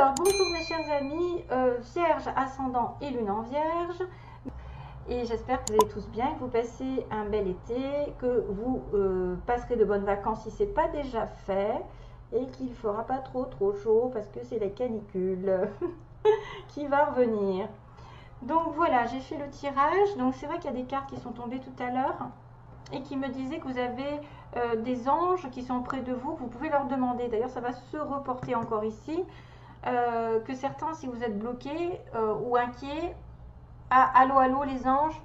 Alors, bonjour mes chers amis, Vierge, ascendant et lune en Vierge. Et j'espère que vous allez tous bien, que vous passez un bel été, que vous passerez de bonnes vacances si ce n'est pas déjà fait. Et qu'il ne fera pas trop chaud parce que c'est la canicule qui va revenir. Donc voilà, j'ai fait le tirage. Donc c'est vrai qu'il y a des cartes qui sont tombées tout à l'heure et qui me disaient que vous avez des anges qui sont près de vous, que vous pouvez leur demander. D'ailleurs, ça va se reporter encore ici. Que certains, si vous êtes bloqués ou inquiets, allô, allô les anges,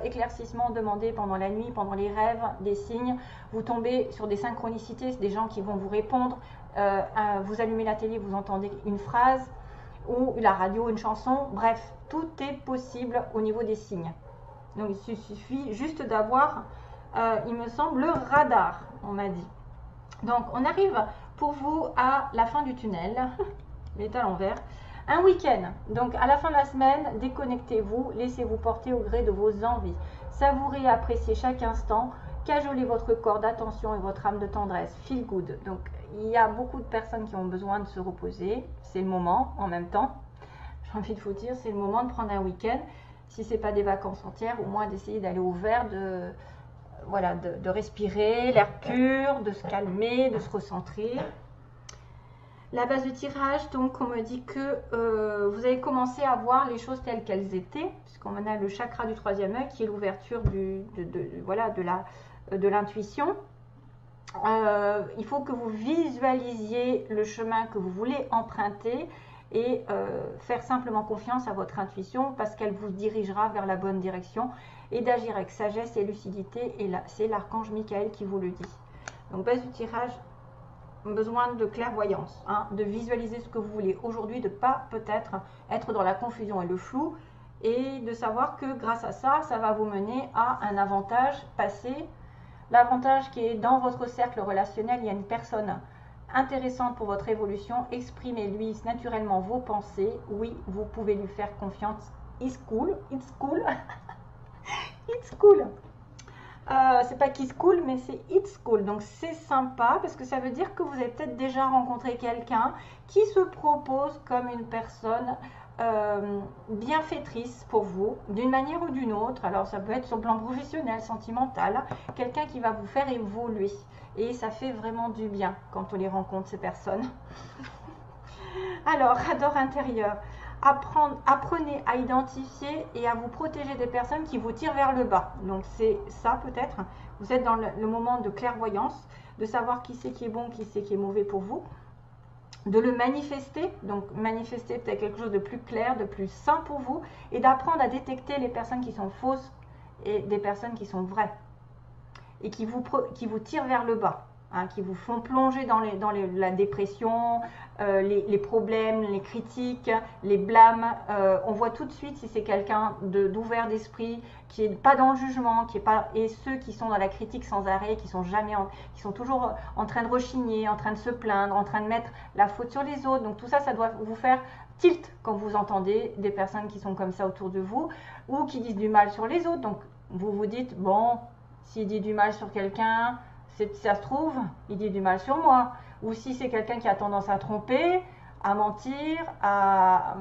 éclaircissement demandé pendant la nuit, pendant les rêves, des signes. Vous tombez sur des synchronicités, des gens qui vont vous répondre. Vous allumez la télé, vous entendez une phrase ou la radio, une chanson. Bref, tout est possible au niveau des signes. Donc il suffit juste d'avoir, il me semble, le radar, on m'a dit. Donc on arrive pour vous à la fin du tunnel, il est à l'envers. Un week-end, donc à la fin de la semaine, déconnectez-vous, laissez-vous porter au gré de vos envies. Savourez et appréciez chaque instant, cajolez votre corps d'attention et votre âme de tendresse, feel good. Donc il y a beaucoup de personnes qui ont besoin de se reposer, c'est le moment en même temps. J'ai envie de vous dire, c'est le moment de prendre un week-end, si ce n'est pas des vacances entières, au moins d'essayer d'aller au vert, voilà, de respirer l'air pur, de se calmer, de se recentrer. La base de tirage, donc on me dit que vous avez commencé à voir les choses telles qu'elles étaient, puisqu'on a le chakra du troisième œil qui est l'ouverture de l'intuition. Il faut que vous visualisiez le chemin que vous voulez emprunter et faire simplement confiance à votre intuition parce qu'elle vous dirigera vers la bonne direction et d'agir avec sagesse et lucidité. Et là, c'est l'archange Michael qui vous le dit. Donc base du tirage, besoin de clairvoyance, hein, de visualiser ce que vous voulez aujourd'hui, de ne pas peut-être être dans la confusion et le flou, et de savoir que grâce à ça, ça va vous mener à un avantage passé. L'avantage qui est dans votre cercle relationnel, il y a une personne intéressante pour votre évolution, exprimez-lui naturellement vos pensées, oui, vous pouvez lui faire confiance, it's cool, it's cool, it's cool. C'est pas kiss cool, mais c'est it's cool. Donc c'est sympa parce que ça veut dire que vous avez peut-être déjà rencontré quelqu'un qui se propose comme une personne bienfaitrice pour vous, d'une manière ou d'une autre. Alors ça peut être sur le plan professionnel, sentimental, quelqu'un qui va vous faire évoluer. Et ça fait vraiment du bien quand on les rencontre, ces personnes. Alors, radar intérieur. Apprenez à identifier et à vous protéger des personnes qui vous tirent vers le bas. Donc c'est ça peut-être. Vous êtes dans le moment de clairvoyance, de savoir qui c'est qui est bon, qui c'est qui est mauvais pour vous. De le manifester, donc manifester peut-être quelque chose de plus clair, de plus sain pour vous. Et d'apprendre à détecter les personnes qui sont fausses et des personnes qui sont vraies. Et qui vous tirent vers le bas. Hein, qui vous font plonger dans la dépression, les problèmes, les critiques, les blâmes. On voit tout de suite si c'est quelqu'un d'ouvert d'esprit, qui n'est pas dans le jugement, et ceux qui sont dans la critique sans arrêt, qui sont toujours en train de rechigner, en train de se plaindre, en train de mettre la faute sur les autres. Donc tout ça, ça doit vous faire tilt quand vous entendez des personnes qui sont comme ça autour de vous, ou qui disent du mal sur les autres. Donc vous vous dites, bon, s'il dit du mal sur quelqu'un, ça se trouve, il dit du mal sur moi. Ou si c'est quelqu'un qui a tendance à tromper, à mentir, à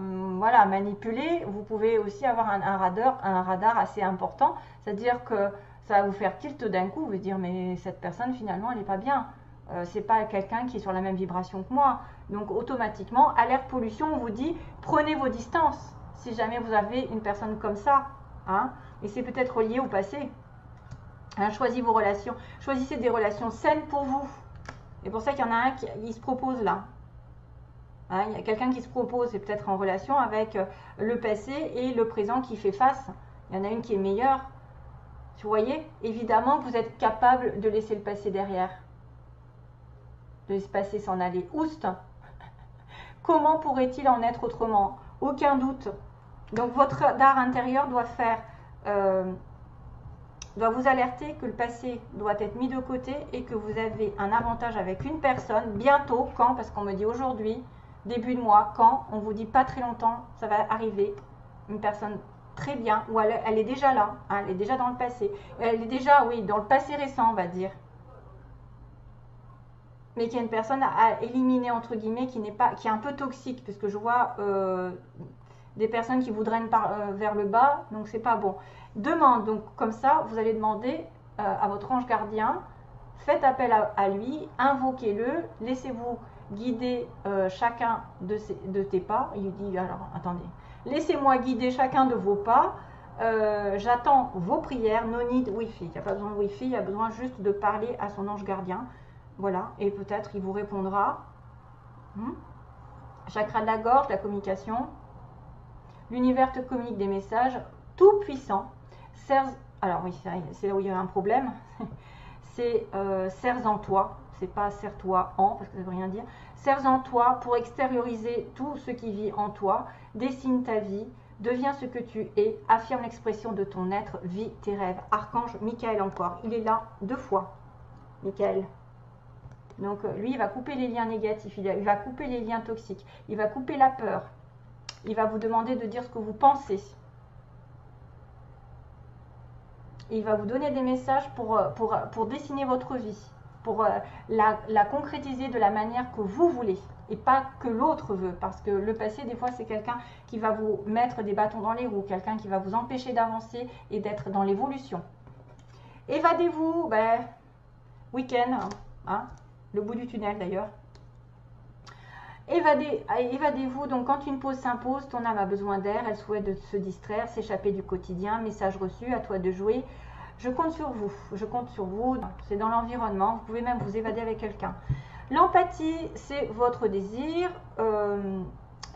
manipuler, vous pouvez aussi avoir un radar assez important. C'est-à-dire que ça va vous faire tilt d'un coup, vous dire mais cette personne finalement elle n'est pas bien. C'est pas quelqu'un qui est sur la même vibration que moi. Donc automatiquement, alerte pollution, on vous dit prenez vos distances si jamais vous avez une personne comme ça. Hein, et c'est peut-être lié au passé. Hein, choisissez vos relations, choisissez des relations saines pour vous. C'est pour ça qu'il y en a un qui se propose là. Hein, il y a quelqu'un qui se propose, c'est peut-être en relation avec le passé et le présent qui fait face. Il y en a une qui est meilleure. Vous voyez, évidemment que vous êtes capable de laisser le passé derrière. De laisser le passé s'en aller. Oust. Comment pourrait-il en être autrement? Aucun doute. Donc votre radar intérieur doit vous alerter que le passé doit être mis de côté et que vous avez un avantage avec une personne bientôt. Quand? Parce qu'on me dit aujourd'hui, début de mois, quand? On vous dit pas très longtemps, ça va arriver. Une personne très bien, ou elle est déjà là, hein, elle est déjà dans le passé. Elle est déjà, oui, dans le passé récent, on va dire. mais qu'il y a une personne à éliminer, entre guillemets, qui est un peu toxique, parce que je vois des personnes qui vous drainent vers le bas, donc c'est pas bon. Demande, donc comme ça, vous allez demander à votre ange gardien, faites appel à lui, invoquez-le, laissez-vous guider chacun de tes pas. Il lui dit, alors attendez, laissez-moi guider chacun de vos pas, j'attends vos prières, no need Wi-Fi. Il n'y a pas besoin de Wi-Fi, il y a besoin juste de parler à son ange gardien. Voilà, et peut-être il vous répondra. Chakra de la gorge, la communication. L'univers te communique des messages tout puissants. Alors oui, c'est là où il y a un problème. C'est serre en toi, c'est pas serre-toi en, parce que ça veut rien dire. Serre en toi pour extérioriser tout ce qui vit en toi. Dessine ta vie, deviens ce que tu es, affirme l'expression de ton être, vis tes rêves. Archange Michael encore, il est là 2 fois, Michael. Donc lui, il va couper les liens négatifs, il va couper les liens toxiques, il va couper la peur, il va vous demander de dire ce que vous pensez. Il va vous donner des messages pour dessiner votre vie, pour la concrétiser de la manière que vous voulez et pas que l'autre veut. Parce que le passé, des fois, c'est quelqu'un qui va vous mettre des bâtons dans les roues, quelqu'un qui va vous empêcher d'avancer et d'être dans l'évolution. Évadez-vous, week-end, hein, le bout du tunnel d'ailleurs. Évadez-vous, donc quand une pause s'impose, ton âme a besoin d'air, elle souhaite de se distraire, s'échapper du quotidien, message reçu, à toi de jouer. Je compte sur vous, c'est dans l'environnement, vous pouvez même vous évader avec quelqu'un. L'empathie, c'est votre désir,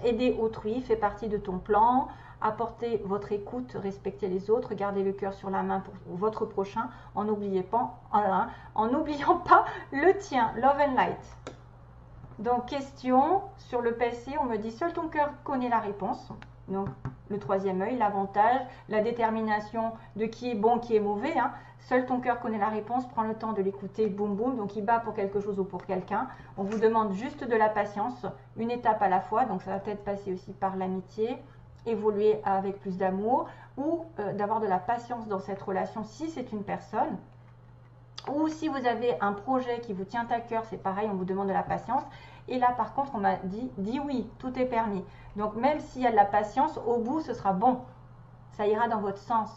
aider autrui fait partie de ton plan, apporter votre écoute, respecter les autres, garder le cœur sur la main pour votre prochain, en n'oubliant pas le tien, love and light. Donc, question sur le passé, on me dit seul ton cœur connaît la réponse. Donc, le 3e œil, l'avantage, la détermination de qui est bon, qui est mauvais. Hein. Seul ton cœur connaît la réponse, prends le temps de l'écouter, boum boum. Donc, il bat pour quelque chose ou pour quelqu'un. On vous demande juste de la patience, une étape à la fois. Donc, ça va peut-être passer aussi par l'amitié, évoluer avec plus d'amour ou d'avoir de la patience dans cette relation si c'est une personne. Ou si vous avez un projet qui vous tient à cœur, c'est pareil, on vous demande de la patience. Et là, par contre, on m'a dit oui, tout est permis. Donc, même s'il y a de la patience, au bout, ce sera bon. Ça ira dans votre sens.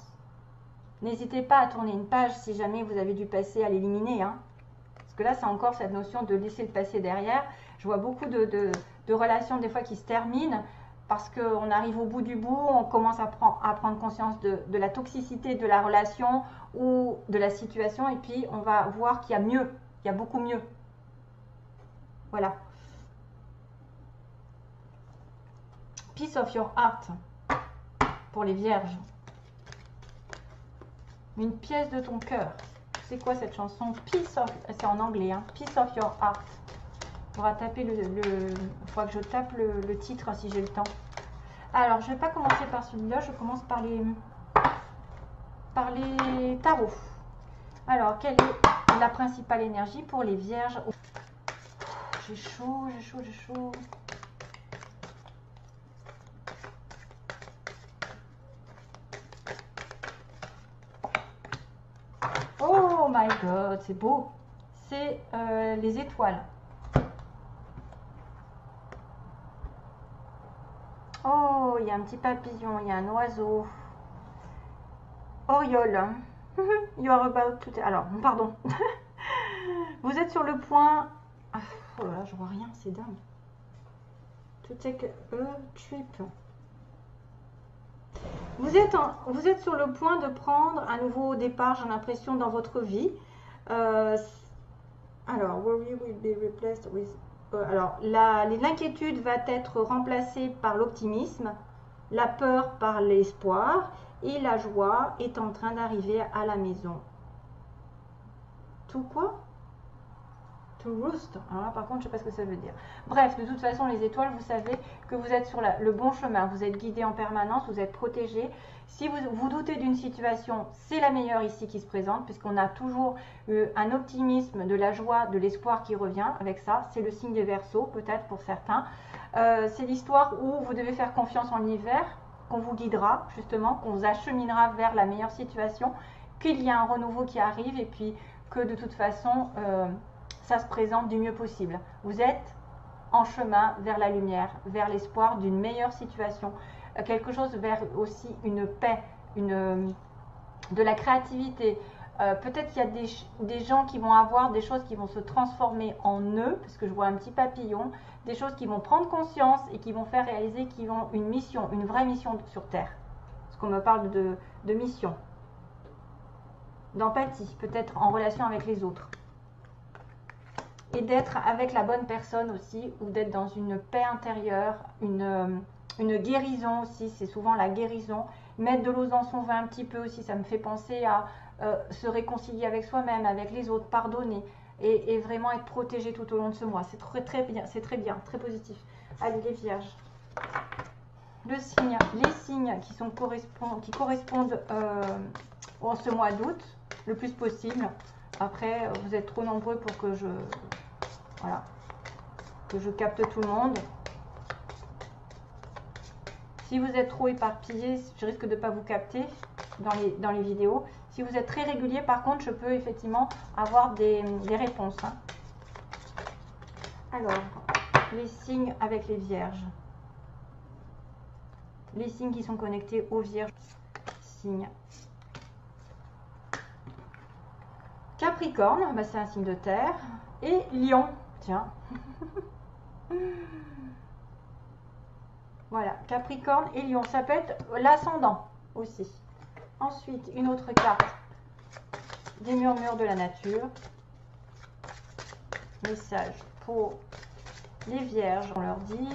N'hésitez pas à tourner une page si jamais vous avez du passé à l'éliminer. Hein. Parce que là, c'est encore cette notion de laisser le passé derrière. Je vois beaucoup de relations, des fois, qui se terminent parce qu'on arrive au bout du bout, on commence à prendre conscience de la toxicité de la relation ou de la situation, et puis on va voir qu'il y a mieux, il y a beaucoup mieux. Voilà. Peace of your heart pour les vierges. Une pièce de ton cœur. C'est quoi cette chanson? Peace of, c'est en anglais, hein. Peace of your heart. On va taper il faudra que je tape le titre si j'ai le temps. Alors, je ne vais pas commencer par celui-là, je commence par les tarots. Alors, quelle est la principale énergie pour les vierges? J'ai chaud, j'ai chaud, j'ai chaud. Oh my god, c'est beau. C'est les étoiles. Oh, il y a un petit papillon, il y a un oiseau. Oriole. You are about to... Alors, pardon. Vous êtes sur le point... Oh là là, je vois rien, c'est dingue. To take a trip. Vous êtes sur le point de prendre un nouveau départ, j'ai l'impression, dans votre vie. Alors, worry will be replaced with... alors, l'inquiétude va être remplacée par l'optimisme, la peur par l'espoir, et la joie est en train d'arriver à la maison. Tout quoi? To roost. Alors là, par contre, je ne sais pas ce que ça veut dire. Bref, de toute façon, les étoiles, vous savez que vous êtes sur le bon chemin. Vous êtes guidé en permanence, vous êtes protégé. Si vous doutez d'une situation, c'est la meilleure ici qui se présente, puisqu'on a toujours un optimisme, de la joie, de l'espoir qui revient avec ça. C'est le signe des Verseaux, peut-être pour certains. C'est l'histoire où vous devez faire confiance en l'univers, qu'on vous guidera, justement, qu'on vous acheminera vers la meilleure situation, qu'il y a un renouveau qui arrive et puis que de toute façon... ça se présente du mieux possible. Vous êtes en chemin vers la lumière, vers l'espoir d'une meilleure situation, quelque chose vers aussi une paix, de la créativité. Peut-être qu'il y a des gens qui vont avoir des choses qui vont se transformer en eux, parce que je vois un petit papillon, des choses qui vont prendre conscience et qui vont faire réaliser qu'ils ont une mission, une vraie mission sur Terre. Parce qu'on me parle de mission, d'empathie, peut-être en relation avec les autres. Et d'être avec la bonne personne aussi, ou d'être dans une paix intérieure, une guérison aussi, c'est souvent la guérison. Mettre de l'eau dans son vin un petit peu aussi, ça me fait penser à se réconcilier avec soi-même, avec les autres, pardonner, et vraiment être protégé tout au long de ce mois. C'est très bien, c'est très bien, très positif. Allez, les vierges. Les signes qui correspondent en ce mois d'août, le plus possible. Après, vous êtes trop nombreux pour que je capte tout le monde. Si vous êtes trop éparpillé, je risque de ne pas vous capter dans les vidéos. Si vous êtes très régulier, par contre, je peux effectivement avoir des réponses. Hein. Alors, les signes avec les vierges. Les signes qui sont connectés aux vierges. Signes. Capricorne, bah c'est un signe de terre. Et Lion, tiens. Voilà, Capricorne et Lion, ça peut être l'ascendant aussi. Ensuite, une autre carte, des murmures de la nature. Message pour les vierges, on leur dit.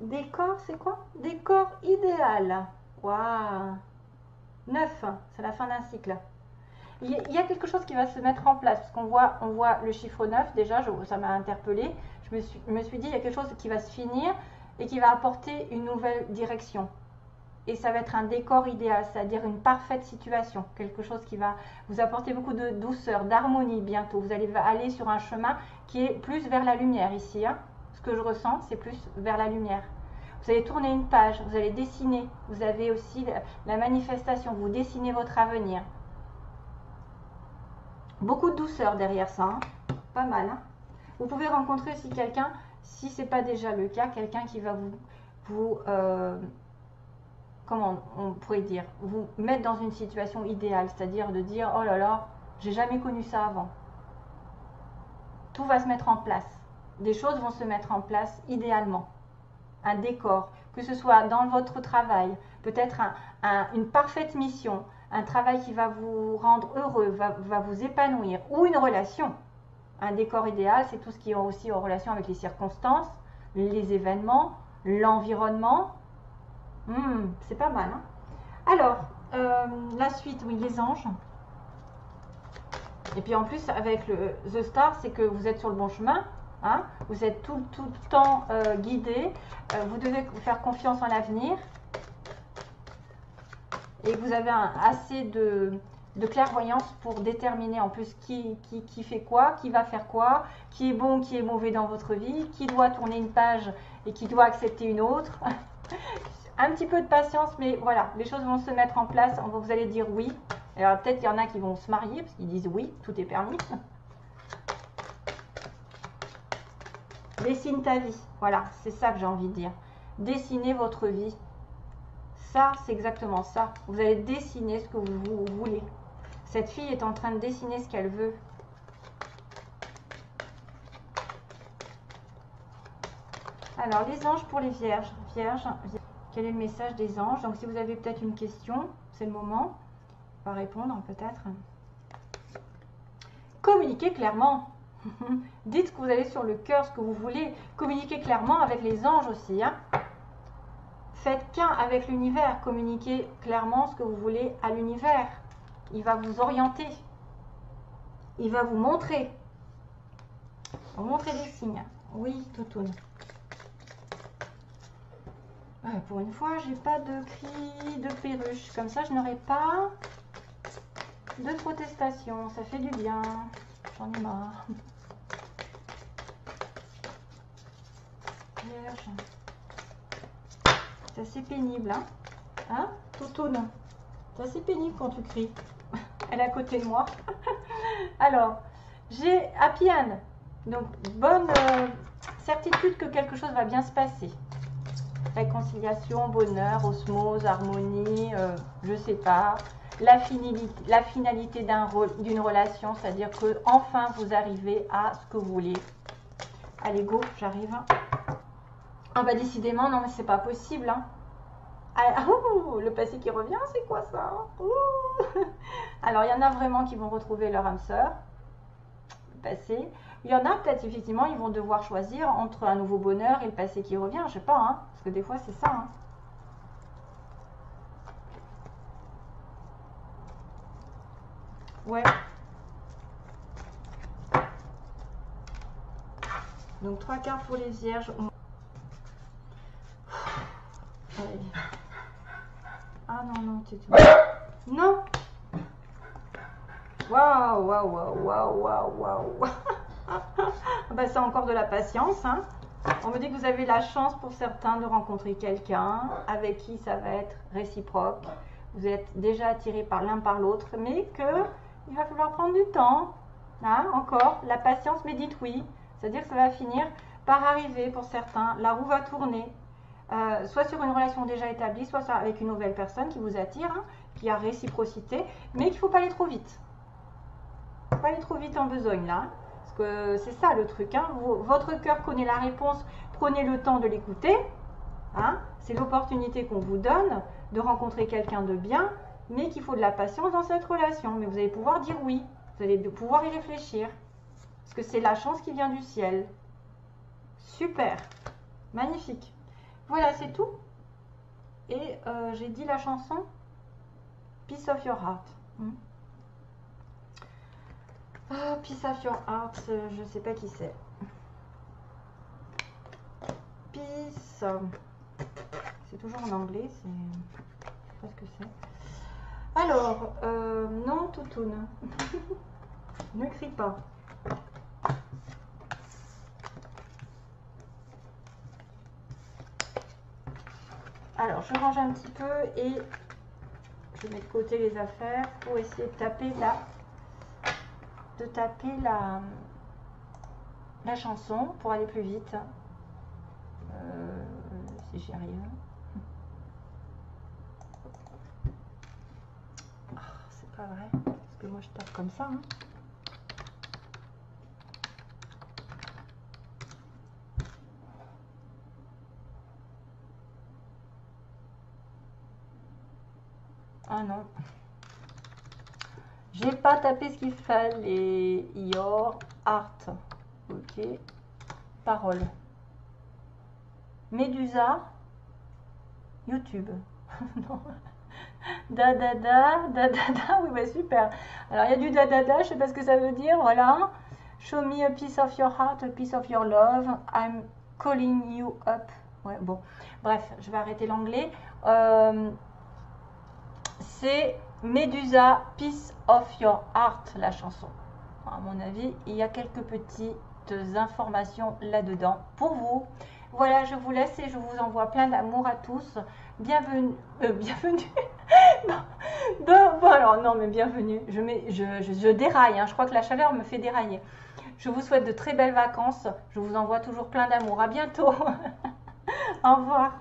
Décor, c'est quoi? Décor idéal. Waouh! 9, c'est la fin d'un cycle. Il y a quelque chose qui va se mettre en place, parce qu'on voit le chiffre 9, déjà, ça m'a interpellée. Je me suis dit, il y a quelque chose qui va se finir et qui va apporter une nouvelle direction. Et ça va être un décor idéal, c'est-à-dire une parfaite situation. Quelque chose qui va vous apporter beaucoup de douceur, d'harmonie bientôt. Vous allez aller sur un chemin qui est plus vers la lumière ici. Hein. Ce que je ressens, c'est plus vers la lumière. Vous allez tourner une page, vous allez dessiner. Vous avez aussi la manifestation, vous dessinez votre avenir. Beaucoup de douceur derrière ça, hein. Pas mal. Hein. Vous pouvez rencontrer aussi quelqu'un, si ce n'est pas déjà le cas, quelqu'un qui va comment on pourrait dire, vous mettre dans une situation idéale, c'est-à-dire de dire, oh là là, j'ai jamais connu ça avant. Tout va se mettre en place. Des choses vont se mettre en place idéalement. Un décor, que ce soit dans votre travail, peut-être une parfaite mission, un travail qui va vous rendre heureux, va vous épanouir, ou une relation. Un décor idéal, c'est tout ce qui est aussi en relation avec les circonstances, les événements, l'environnement. C'est pas mal. Hein. Alors, la suite, oui, les anges. Et puis en plus, avec le The Star, c'est que vous êtes sur le bon chemin. Hein, vous êtes tout le temps guidé. Vous devez faire confiance en l'avenir. Et vous avez assez de clairvoyance pour déterminer en plus qui fait quoi, qui va faire quoi, qui est bon, qui est mauvais dans votre vie, qui doit tourner une page et qui doit accepter une autre. Un petit peu de patience, mais voilà, les choses vont se mettre en place. Vous allez dire oui. Alors peut-être qu'il y en a qui vont se marier parce qu'ils disent oui, tout est permis. Dessine ta vie. Voilà, c'est ça que j'ai envie de dire. Dessinez votre vie. Ça, c'est exactement ça. Vous allez dessiner ce que vous voulez. Cette fille est en train de dessiner ce qu'elle veut. Alors, les anges pour les vierges. Vierges, quel est le message des anges? Donc, si vous avez peut-être une question, c'est le moment. On va répondre peut-être. Communiquez clairement. Dites ce que vous avez sur le cœur, ce que vous voulez. Communiquez clairement avec les anges aussi. Hein. Faites qu'un avec l'univers. Communiquez clairement ce que vous voulez à l'univers. Il va vous orienter. Il va vous montrer. Vous montrer des signes. Oui, toutoune. Pour une fois, j'ai pas de cri de perruche. Comme ça, je n'aurai pas de protestation. Ça fait du bien. j'en ai marre. Vierge. C'est assez pénible, hein? Hein, Toutoune? C'est assez pénible quand tu cries. Elle est à côté de moi. Alors, j'ai Happy End. Donc, bonne certitude que quelque chose va bien se passer. Réconciliation, bonheur, osmose, harmonie, je sais pas. La finalité d'une relation, c'est-à-dire que enfin vous arrivez à ce que vous voulez. Allez, go, j'arrive. Ah bah décidément, non mais c'est pas possible. Hein. Ah, le passé qui revient, c'est quoi ça? Alors, il y en a vraiment qui vont retrouver leur âme sœur, le passé. Il y en a peut-être, effectivement, ils vont devoir choisir entre un nouveau bonheur et le passé qui revient. Je sais pas, hein, parce que des fois, c'est ça. Hein. Ouais. Donc, 3 cartes pour les vierges. Allez. Ah non, non, tu te... Non. Waouh, waouh, waouh, waouh, waouh, waouh. Bah, c'est encore de la patience. Hein. On me dit que vous avez la chance pour certains de rencontrer quelqu'un avec qui ça va être réciproque. Vous êtes déjà attirés par l'un par l'autre, mais qu'il va falloir prendre du temps. Hein, encore, la patience, mais dites oui. C'est-à-dire que ça va finir par arriver pour certains. La roue va tourner. Soit sur une relation déjà établie, soit avec une nouvelle personne qui vous attire, hein, qui a réciprocité, mais qu'il ne faut pas aller trop vite. Il ne faut pas aller trop vite en besogne là. Hein. Parce que c'est ça le truc. Hein. Votre cœur connaît la réponse, prenez le temps de l'écouter. Hein. C'est l'opportunité qu'on vous donne de rencontrer quelqu'un de bien, mais qu'il faut de la patience dans cette relation. Mais vous allez pouvoir dire oui, vous allez pouvoir y réfléchir. Parce que c'est la chance qui vient du ciel. Super, magnifique. Voilà, c'est tout. Et j'ai dit la chanson Peace of Your Heart. Ah, Peace of Your Heart, je ne sais pas qui c'est. Peace. C'est toujours en anglais, je sais pas ce que c'est. Alors, non, Toutoune. Ne crie pas. Alors, je range un petit peu et je mets de côté les affaires pour essayer de taper la chanson pour aller plus vite. Si j'y arrive. Oh, c'est pas vrai, parce que moi je tape comme ça. Hein. Ah non. J'ai pas tapé ce qu'il fallait. Your heart. Ok. Parole. Médusa. YouTube. Non. Da da da, da da da. Oui, bah super. Alors il y a du da da da, je sais pas ce que ça veut dire. Voilà. Show me a piece of your heart, a piece of your love. I'm calling you up. Ouais, bon. Bref, je vais arrêter l'anglais. C'est Médusa, Piece of Your Heart, la chanson. À mon avis, il y a quelques petites informations là-dedans pour vous. Voilà, je vous laisse et je vous envoie plein d'amour à tous. Bienvenue. Bienvenue. Bon, alors, non, mais bienvenue. Je déraille, hein. Je crois que la chaleur me fait dérailler. Je vous souhaite de très belles vacances. Je vous envoie toujours plein d'amour. À bientôt. Au revoir.